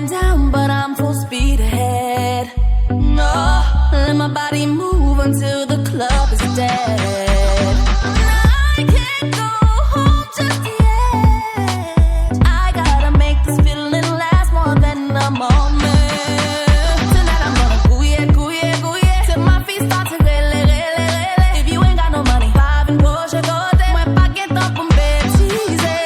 slowing down, but I'm full speed ahead. No, let my body move until the club is dead. I can't go home just yet. I gotta make this feeling last more than a moment. Tonight I'm gonna gooey, till my feet start to rele. If you ain't got no money, vibe and Porsche go there. Muepa que topo un baptise.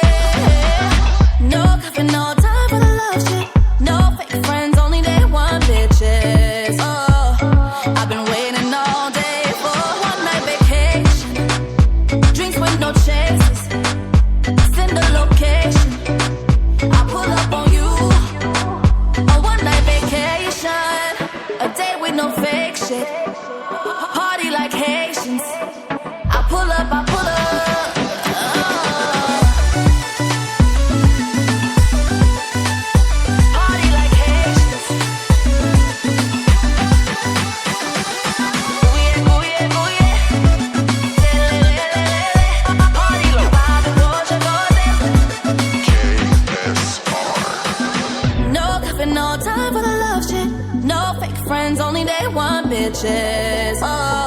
No coffee, no time for the love shit. No fake friends, only day one bitches. Oh, I've been waiting all day for a one night vacation. Drinks with no chases. Send the location. I pull up on you. A one night vacation. A day with no fake shit. Party like Haitians. I pull up. Party like Haitians. Ooh yeah. Party like Bobby Porsche Golden. No coffee, no time for the love shit. No fake friends, only day one bitches. Oh.